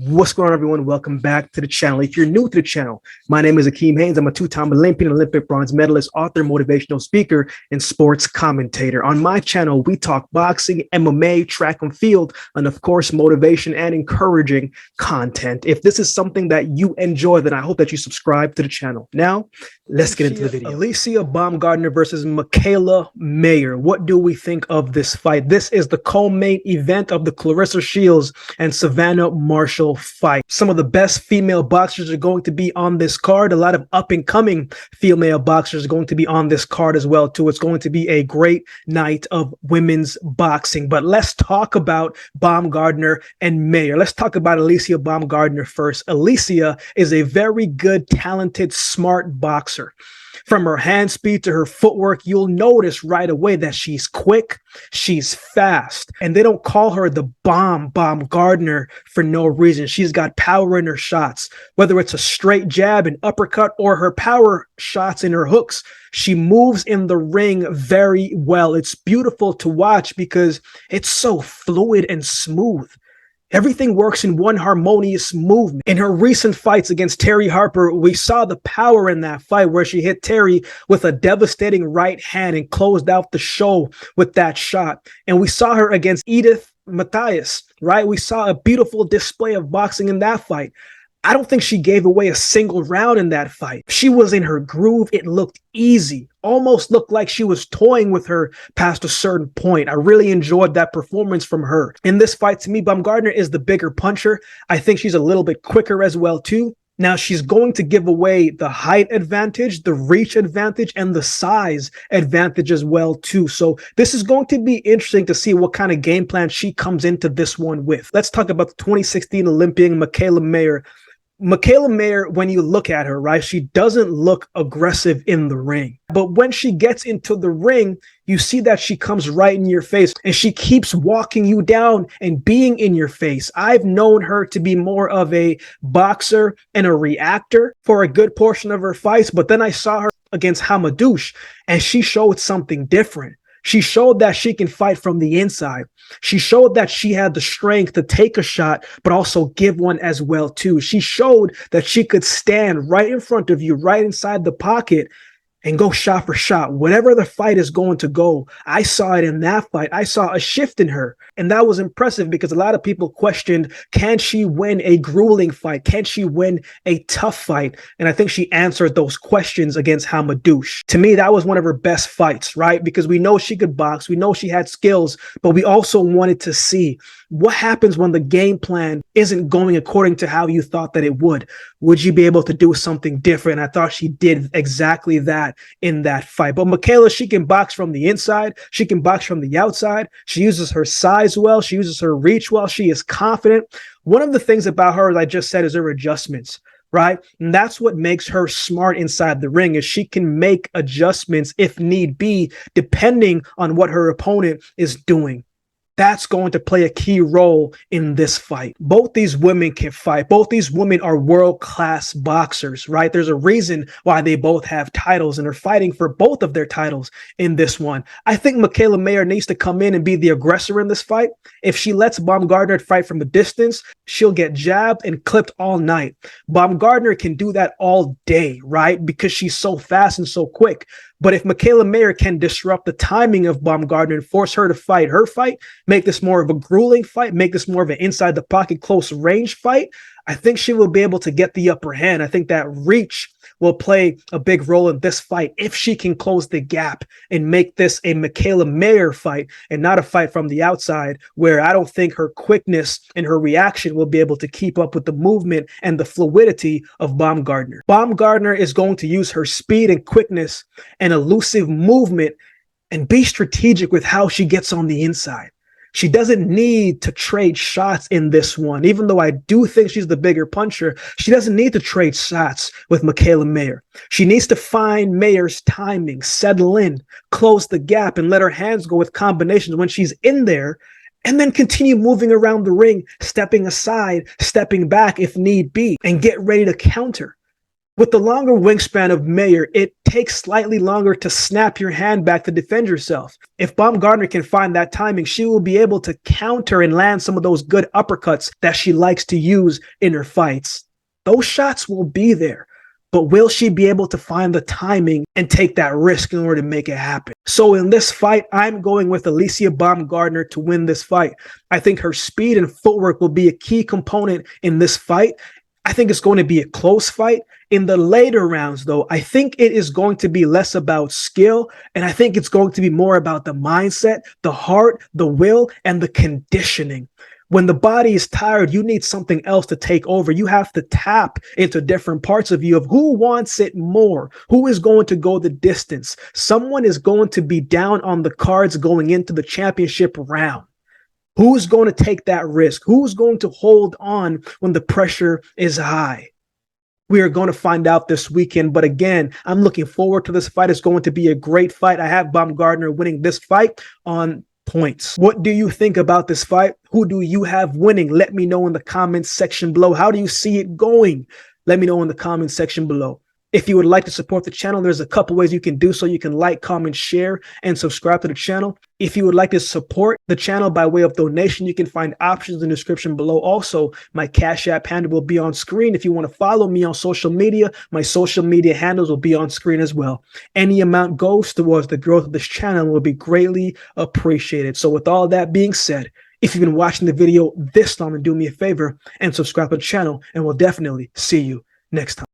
What's going on, everyone? Welcome back to the channel. If you're new to the channel, my name is AkeemHaynes. I'm a two-time Olympian, Olympic bronze medalist, author, motivational speaker, and sports commentator. On my channel, we talk boxing, MMA, track and field, and of course, motivation and encouraging content. If this is something that you enjoy, then I hope that you subscribe to the channel. Now, let's get into the video. Alycia Baumgardner versus Mikaela Mayer. What do we think of this fight? This is the co-main event of the Claressa Shields and Savannah Marshall fight. Some of the best female boxers are going to be on this card. A lot of up-and-coming female boxers are going to be on this card as well too. It's going to be a great night of women's boxing. But let's talk about Baumgardner and Mayer. Let's talk about Alycia Baumgardner first. Alycia is a very good, talented, smart boxer. From her hand speed to her footwork, you'll notice right away that she's quick, she's fast, and they don't call her the Baumgardner for no reason. She's got power in her shots, whether it's a straight jab, an uppercut, or her power shots and her hooks. She moves in the ring very well. It's beautiful to watch because it's so fluid and smooth. Everything works in one harmonious movement. In her recent fights against Terry Harper, we saw the power in that fight where she hit Terry with a devastating right hand and closed out the show with that shot. And we saw her against Edith Matthias, right? We saw a beautiful display of boxing in that fight. I don't think she gave away a single round in that fight. She was in her groove. It looked easy, almost looked like she was toying with her past a certain point. I really enjoyed that performance from her. In this fight, to me, Baumgardner is the bigger puncher. I think she's a little bit quicker as well, too. Now, she's going to give away the height advantage, the reach advantage, and the size advantage as well, too. So this is going to be interesting to see what kind of game plan she comes into this one with. Let's talk about the 2016 Olympian Mikaela Mayer. Mikaela Mayer, when you look at her, right, she doesn't look aggressive in the ring. But when she gets into the ring, you see that she comes right in your face and she keeps walking you down and being in your face. I've known her to be more of a boxer and a reactor for a good portion of her fights. But then I saw her against Hamadouche and she showed something different. She showed that she can fight from the inside. She showed that she had the strength to take a shot, but also give one as well, too. She showed that she could stand right in front of you, right inside the pocket, and go shot for shot. Whatever the fight is going to go, I saw it in that fight. I saw a shift in her. And that was impressive because a lot of people questioned, can she win a grueling fight? Can she win a tough fight? And I think she answered those questions against Hamadouche. To me, that was one of her best fights, right? Because we know she could box. We know she had skills, but we also wanted to see what happens when the game plan isn't going according to how you thought that it would. Would you be able to do something different? I thought she did exactly that in that fight. But Mikaela, she can box from the inside. She can box from the outside. She uses her size well. She uses her reach well. She is confident. One of the things about her, as I just said, is her adjustments, right? And that's what makes her smart inside the ring, is she can make adjustments if need be, depending on what her opponent is doing. That's going to play a key role in this fight. Both these women can fight. Both these women are world-class boxers, right? There's a reason why they both have titles and are fighting for both of their titles in this one. I think Mikaela Mayer needs to come in and be the aggressor in this fight. If she lets Baumgardner fight from a distance, she'll get jabbed and clipped all night. Baumgardner can do that all day, right? Because she's so fast and so quick. But if Mikaela Mayer can disrupt the timing of Baumgardner and force her to fight her fight, make this more of a grueling fight, make this more of an inside the pocket, close range fight, I think she will be able to get the upper hand. I think that reach will play a big role in this fight if she can close the gap and make this a Mikaela Mayer fight and not a fight from the outside, where I don't think her quickness and her reaction will be able to keep up with the movement and the fluidity of Baumgardner. Baumgardner is going to use her speed and quickness and elusive movement and be strategic with how she gets on the inside. She doesn't need to trade shots in this one. Even though I do think she's the bigger puncher, she doesn't need to trade shots with Mikaela Mayer. She needs to find Mayer's timing, settle in, close the gap, and let her hands go with combinations when she's in there, and then continue moving around the ring, stepping aside, stepping back if need be, and get ready to counter. With the longer wingspan of Mayer, it takes slightly longer to snap your hand back to defend yourself. If Baumgardner can find that timing, she will be able to counter and land some of those good uppercuts that she likes to use in her fights. Those shots will be there, but will she be able to find the timing and take that risk in order to make it happen? So in this fight, I'm going with Alycia Baumgardner to win this fight. I think her speed and footwork will be a key component in this fight. I think it's going to be a close fight. In the later rounds, though, I think it is going to be less about skill, and I think it's going to be more about the mindset, the heart, the will, and the conditioning. When the body is tired, you need something else to take over. You have to tap into different parts of you of who wants it more, who is going to go the distance. Someone is going to be down on the cards going into the championship round. Who's going to take that risk? Who's going to hold on when the pressure is high? We are going to find out this weekend. But again, I'm looking forward to this fight. It's going to be a great fight. I have Baumgardner winning this fight on points. What do you think about this fight? Who do you have winning? Let me know in the comments section below. How do you see it going? Let me know in the comments section below. If you would like to support the channel, there's a couple ways you can do so. You can like, comment, share, and subscribe to the channel. If you would like to support the channel by way of donation, you can find options in the description below. Also, my Cash App handle will be on screen. If you want to follow me on social media, my social media handles will be on screen as well. Any amount goes towards the growth of this channel and will be greatly appreciated. So with all that being said, if you've been watching the video this long, then do me a favor and subscribe to the channel, and we'll definitely see you next time.